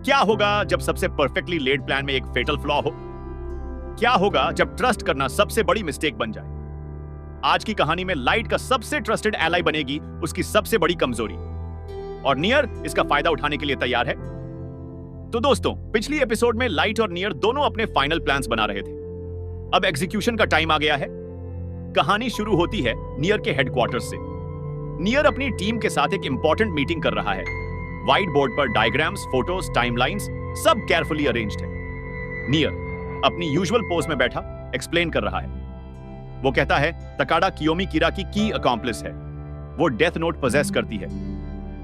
क्या होगा जब सबसे परफेक्टली लेड प्लान में एक फेटल फ्लॉ हो? क्या होगा जब ट्रस्ट करना सबसे बड़ी मिस्टेक बन जाए? आज की कहानी में लाइट का सबसे ट्रस्टेड एलाई बनेगी उसकी सबसे बड़ी कमजोरी, और नियर इसका फायदा उठाने के लिए तैयार है। तो दोस्तों, पिछली एपिसोड में लाइट और नियर दोनों अपने फाइनल प्लान्स बना रहे थे। अब एग्जीक्यूशन का टाइम आ गया है। कहानी शुरू होती है नियर के हेडक्वार्टर्स से। नियर अपनी टीम के साथ एक इंपॉर्टेंट मीटिंग कर रहा है। व्हाइट बोर्ड पर डायग्राम्स, फोटोज, टाइमलाइंस सब केयरफुली अरेंज्ड है। नियर अपनी यूजुअल पोज में बैठा एक्सप्लेन कर रहा है। वो कहता है तकाडा कियोमी कीरा की अकॉम्प्लिस है। वो डेथ नोट पोजेस करती है।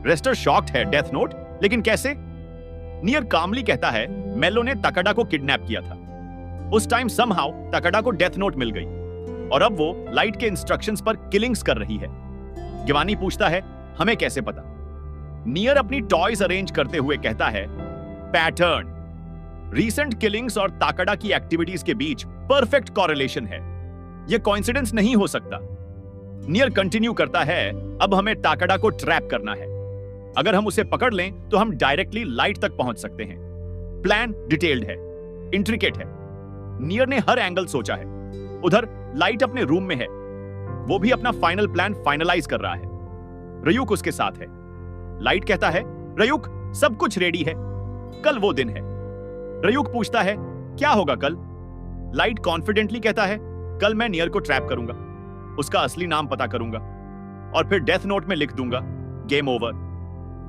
रेस्टर शॉक्ड है। Death note? लेकिन कैसे? नियर कामली कहता है मेलो ने तकाडा को किडनैप किया था। उस टाइम समहाउ तकाडा को डेथ नोट मिल गई और अब वो लाइट के इंस्ट्रक्शंस पर किलिंग्स कर रही है। गिवानी पूछता है हमें कैसे पता? नियर अपनी टॉयज अरेंज करते हुए कहता है पैटर्न। रीसेंट किलिंग्स और ताकाडा की एक्टिविटीज के बीच परफेक्ट कॉरिलेशन है। यह कोइंसिडेंस नहीं हो सकता। नियर कंटिन्यू करता है अब हमें ताकाडा को ट्रैप करना है। अगर हम उसे पकड़ लें तो हम डायरेक्टली लाइट तक पहुंच सकते हैं। प्लान डिटेल्ड है, इंट्रिकेट है। नियर ने हर एंगल सोचा है। उधर लाइट अपने रूम में है। वो भी अपना फाइनल प्लान फाइनलाइज कर रहा है। रयुक उसके साथ है। लाइट कहता है रयुक सब कुछ रेडी है, कल वो दिन है। रयुक पूछता है क्या होगा कल? लाइट कॉन्फिडेंटली कहता है कल मैं नियर को ट्रैप करूंगा, उसका असली नाम पता करूंगा और फिर डेथ नोट में लिख दूंगा गेम ओवर।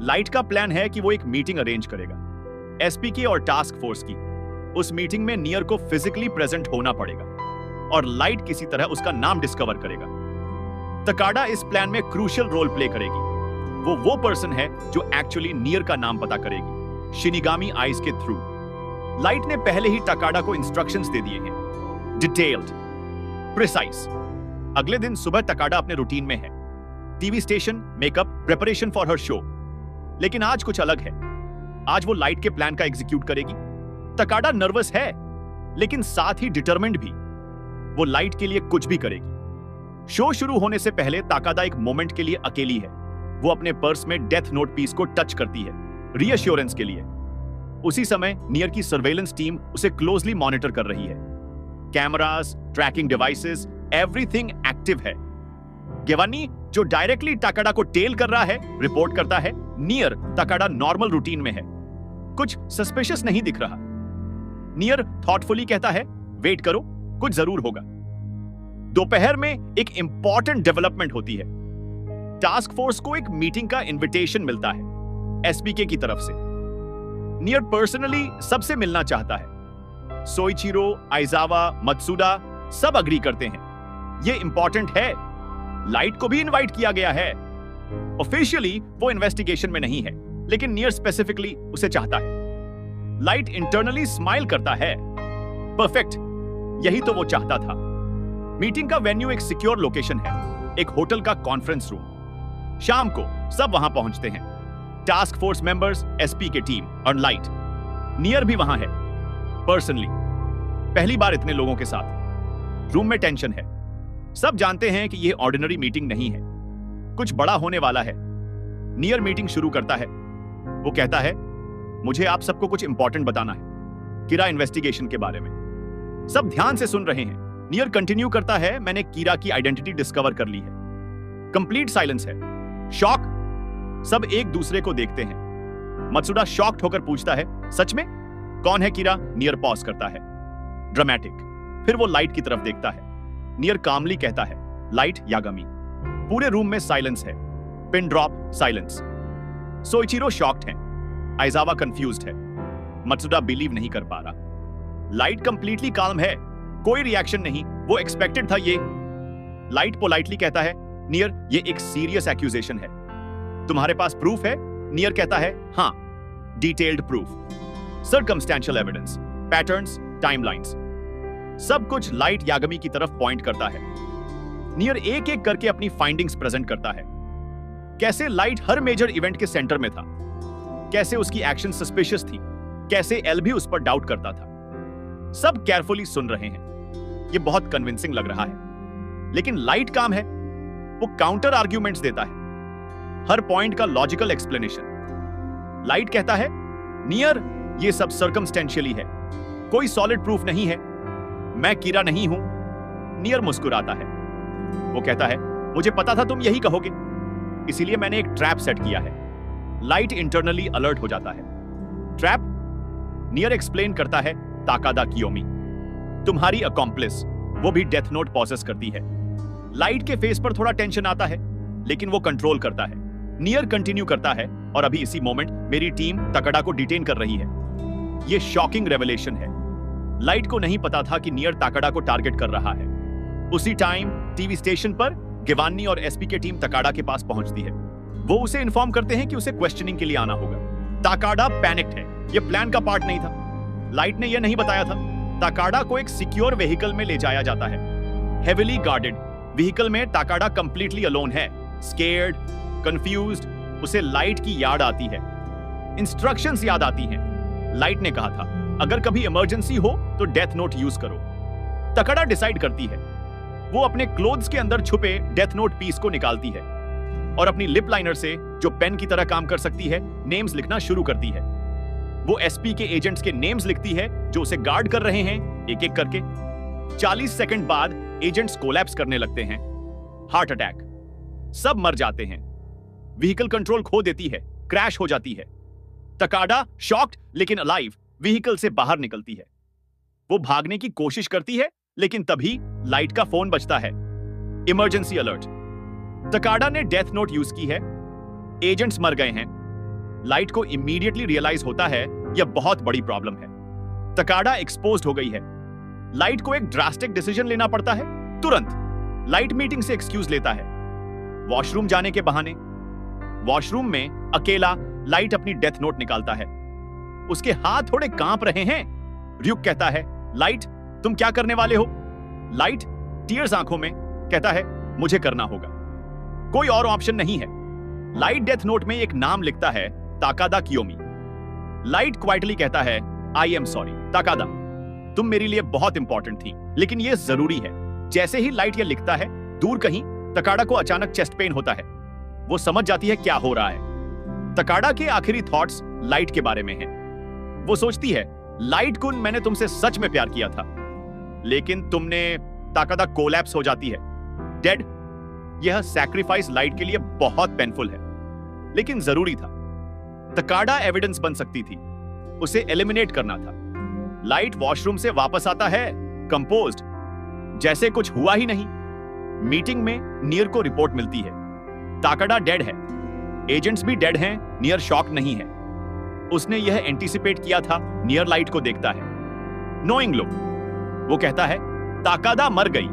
लाइट का प्लान है कि वो एक मीटिंग अरेंज करेगा एसपीके और टास्क फोर्स की। उस मीटिंग में नियर को फिजिकली प्रेजेंट होना पड़ेगा और लाइट किसी तरह उसका नाम डिस्कवर करेगा। तकाडा इस प्लान में क्रूशियल रोल प्ले करेगी। वो पर्सन है जो एक्चुअली नियर का नाम पता करेगी शिनिगामी आइज के थ्रू। लाइट ने पहले ही तकाडा को इंस्ट्रक्शंस दे दिए हैं, डिटेल्ड, प्रिसाइज। अगले दिन सुबह तकाडा अपने रूटीन में है। TV station, makeup, preparation for her show. लेकिन आज कुछ अलग है। आज वो लाइट के प्लान का एग्जीक्यूट करेगी। तकाडा नर्वस है लेकिन साथ ही डिटरमिन्ड भी। वो लाइट के लिए कुछ भी करेगी। शो शुरू होने से पहले ताकाडा एक मोमेंट के लिए अकेली है। वो अपने पर्स में डेथ नोट पीस को टच करती है रीअश्योरेंस के लिए। उसी समय नियर की सर्वेलेंस टीम उसे क्लोजली मॉनिटर कर रही है। Cameras, trekking devices, everything active है। गिवानी जो डायरेक्टली ताकाडा को टेल कर रहा है रिपोर्ट करता है नियर ताकाडा नॉर्मल रूटीन में है, कुछ सस्पिशियस नहीं दिख रहा। नियर थॉटफुली कहता है वेट करो, कुछ जरूर होगा। दोपहर में एक इंपॉर्टेंट डेवलपमेंट होती है। टास्क फोर्स को एक मीटिंग का इनविटेशन मिलता है एसपीके की तरफ से। नियर पर्सनली सबसे मिलना चाहता है। सोइचिरो, आइजावा, मत्सुदा सब अग्री करते हैं ये इंपॉर्टेंट है। लाइट को भी इनवाइट किया गया है। ऑफिशियली वो इन्वेस्टिगेशन में नहीं है लेकिन नियर स्पेसिफिकली उसे चाहता है। लाइट इंटरनली स्माइल करता है। परफेक्ट, यही तो वो चाहता था। मीटिंग का वेन्यू एक सिक्योर लोकेशन है, एक होटल का कॉन्फ्रेंस रूम। शाम को सब वहां पहुंचते हैं। टास्क फोर्स मेंबर्स, एसपी के टीम और लाइट। नियर भी वहां है पर्सनली, पहली बार इतने लोगों के साथ। रूम में टेंशन है। सब जानते हैं कि यह ऑर्डिनरी मीटिंग नहीं है, कुछ बड़ा होने वाला है। नियर मीटिंग शुरू करता है। वो कहता है मुझे आप सबको कुछ इंपॉर्टेंट बताना है कीरा इन्वेस्टिगेशन के बारे में। सब ध्यान से सुन रहे हैं। नियर कंटिन्यू करता है मैंने कीरा की आइडेंटिटी डिस्कवर कर ली है। कंप्लीट साइलेंस है। शॉक। सब एक दूसरे को देखते हैं। मत्सुदा शॉक्ड होकर पूछता है सच में? कौन है कीरा? नियर पॉज करता है। ड्रामेटिक। फिर वो लाइट की तरफ देखता है। नियर कामली कहता है लाइट यागामी। पूरे रूम में साइलेंस है। Pin drop silence. Soichiro shocked है। आइजावा कंफ्यूज्ड है। मत्सुदा बिलीव नहीं कर पा रहा। लाइट कंप्लीटली काम है, कोई रिएक्शन नहीं। वो एक्सपेक्टेड था ये। लाइट पोलाइटली कहता है नियर ये एक सीरियस एक्यूजेशन है, तुम्हारे पास प्रूफ है? नियर कहता है हां, detailed proof, circumstantial evidence, patterns, timelines, सब कुछ लाइट यागामी की तरफ पॉइंट करता है। नियर एक एक करके अपनी फाइंडिंग्स प्रेजेंट करता है। कैसे लाइट हर मेजर इवेंट के सेंटर में था, कैसे उसकी एक्शन सस्पिशियस थी, कैसे एल भी उस पर डाउट करता था। सब केयरफुली सुन रहे हैं। यह बहुत कन्विंसिंग लग रहा है। लेकिन लाइट काम है, वो काउंटर आर्ग्यूमेंट्स देता है, हर पॉइंट का लॉजिकल एक्सप्लेनेशन। लाइट कहता है नियर ये सब सर्कमस्टेंशियली है, कोई सॉलिड प्रूफ नहीं है, मैं कीरा नहीं हूं। नियर मुस्कुराता है। वो कहता है, मुझे पता था तुम यही कहोगे, इसीलिए मैंने एक ट्रैप सेट किया है। लाइट इंटरनली अलर्ट हो जाता है। ट्रैप? नियर एक्सप्लेन करता है, ताकादा कियोमी, तुम्हारी अकॉम्प्लिस, वो भी डेथ नोट पॉसेस करती है। लाइट के फेस पर थोड़ा टेंशन आता है, लेकिन वो कंट्रोल करता है। नियर कंटिन्यू करता है, और अभी इसी मोमेंट मेरी टीम तकड़ा को डिटेन कर रही है। ये शॉकिंग रेवलेशन है। लाइट को नहीं पता था कि नियर ताकड़ा को टारगेट कर रहा है। उसी टाइम टीवी स्टेशन पर गिवान्नी और एसपी की टीम ताकाड़ा के पास पहुंचती है। वो उसे इन्फॉर्म करते हैं कि उसे क्वेश्चनिंग के लिए आना होगा। ताकाड़ा पैनिक्ड है, ये प्लान का पार्ट नहीं था। लाइट ने यह नहीं बताया था। ताकाड़ा को एक सिक्योर व्हीकल में ले जाया जाता है, हेवीली गार्डेड व्हीकल में। ताकाड़ा कंप्लीटली अलोन है, स्केर्ड, कंफ्यूज्ड। उसे लाइट की याद आती है, इंस्ट्रक्शंस याद आती हैं। लाइट ने कहा था, अगर कभी इमरजेंसी हो तो डेथ नोट यूज करो। ताकाड़ा डिसाइड करती है। वो अपने क्लोथ्स के अंदर छुपे डेथ नोट पीस को निकालती है और अपनी लिप लाइनर से, जो पेन की तरह काम कर सकती है, नेम्स लिखना शुरू करती है। वो एसपी के एजेंट्स के नेम्स लिखती है जो उसे गार्ड कर रहे हैं, एक एक करके। 40 सेकंड बाद एजेंट्स कोलैप्स करने लगते हैं, हार्ट अटैक, सब मर जाते हैं। व्हीकल कंट्रोल खो देती है, क्रैश हो जाती है। ताकाड़ा शॉक्ड लेकिन अलाइव व्हीकल से बाहर निकलती है। वो भागने की कोशिश करती है, लेकिन तभी लाइट का फोन बजता है, इमरजेंसी अलर्ट। ताकाड़ा ने डेथ नोट यूज की है, एजेंट्स मर गए हैं। लाइट को इमीडिएटली रियलाइज होता है यह बहुत बड़ी प्रॉब्लम है। ताकाड़ा एक्सपोज्ड हो गई है। लाइट को एक ड्रास्टिक डिसीजन लेना पड़ता है तुरंत। लाइट मीटिंग से एक्सक्यूज लेता है, वॉशरूम जाने के बहाने। वॉशरूम में अकेला लाइट अपनी डेथ नोट निकालता है। उसके हाथ थोड़े कांप रहे हैं। र्यूक कहता है, लाइट तुम क्या करने वाले हो? लाइट टीयर्स आंखों में कहता है, मुझे करना होगा, कोई और ऑप्शन नहीं है। लाइट डेथ नोट में एक नाम लिखता है, ताकादा कियोमी। लाइट क्वाइटली कहता है, आई एम सॉरी ताकादा, तुम मेरे लिए बहुत इंपॉर्टेंट थी, लेकिन यह जरूरी है। जैसे ही लाइट यह लिखता है, दूर कहीं ताकाड़ा को अचानक चेस्ट पेन होता है। वो समझ जाती है क्या हो रहा है। ताकाड़ा के आखिरी थॉट्स लाइट के बारे में हैं। वो सोचती है, लाइट कुन, मैंने तुमसे सच में प्यार किया था, लेकिन तुमने। ताकादा कोलैप्स हो जाती है, डेड। यह सैक्रिफाइस लाइट के लिए बहुत पेनफुल है, लेकिन जरूरी था। ताकाड़ा एविडेंस बन सकती थी, उसे एलिमिनेट करना था। लाइट वॉशरूम से वापस आता है, कंपोज्ड, जैसे कुछ हुआ ही नहीं। मीटिंग में नियर को रिपोर्ट मिलती है, ताकाड़ा डेड है, एजेंट्स भी डेड हैं। नियर शॉक नहीं है, उसने यह एंटीसिपेट किया था। नियर लाइट को देखता है, नोइंग लुक। वो कहता है, ताकादा मर गई,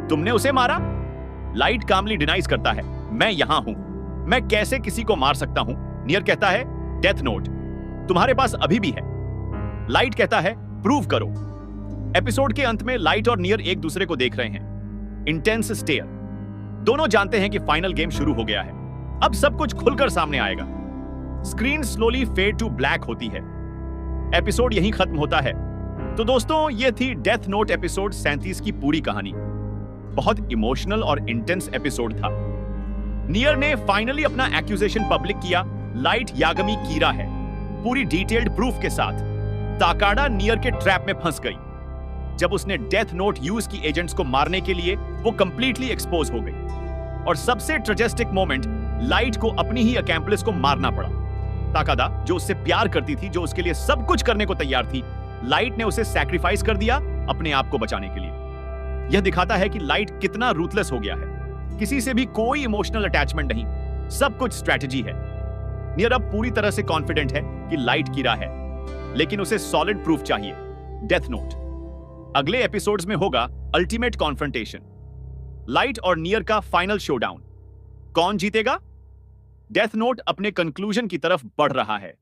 तुमने उसे मारा? लाइट कामली डिनाइज करता है, मैं यहां हूं, मैं कैसे किसी को मार सकता हूं? नियर कहता है, डेथ नोट तुम्हारे पास अभी भी है। लाइट कहता है, प्रूव करो। एपिसोड के अंत में लाइट और नियर एक दूसरे को देख रहे हैं, इंटेंस स्टेयर। दोनों जानते हैं कि फाइनल गेम शुरू हो गया है, अब सब कुछ खुलकर सामने आएगा। Screen slowly fade to black होती है। एपिसोड यहीं खत्म होता है। तो दोस्तों, यह थी डेथ नोट एपिसोड 37 की पूरी कहानी। बहुत इमोशनल और इंटेंस एपिसोड था। नियर ने फाइनली अपना एक्यूजेशन पब्लिक किया, लाइट यागमी कीरा है, पूरी डिटेल्ड प्रूफ के साथ। ताकाड़ा नियर के ट्रैप में फंस गई। जब उसने डेथ नोट यूज की एजेंट्स को मारने के लिए, वो कंप्लीटली एक्सपोज हो गई। और सबसे ट्रेजेस्टिक मोमेंट, लाइट को अपनी ही अकैम्प्लिस को मारना पड़ा। ताकादा, जो उससे प्यार करती थी, जो उसके लिए सब कुछ करने को तैयार थी, लाइट ने उसे सैक्रिफाइस कर दिया अपने आप को बचाने के लिए। यह दिखाता है कि लाइट कितना रूथलेस हो गया है। किसी से भी कोई इमोशनल अटैचमेंट नहीं, सब कुछ स्ट्रैटेजी है। नियर अब पूरी तरह से कॉन्फिडेंट है कि लाइट कीरा है, लेकिन उसे सॉलिड प्रूफ चाहिए, डेथ नोट। अगले एपिसोड्स में होगा अल्टीमेट कॉन्फ्रंटेशन, लाइट और नियर का फाइनल शोडाउन। कौन जीतेगा? डेथ नोट अपने कंक्लूजन की तरफ बढ़ रहा है।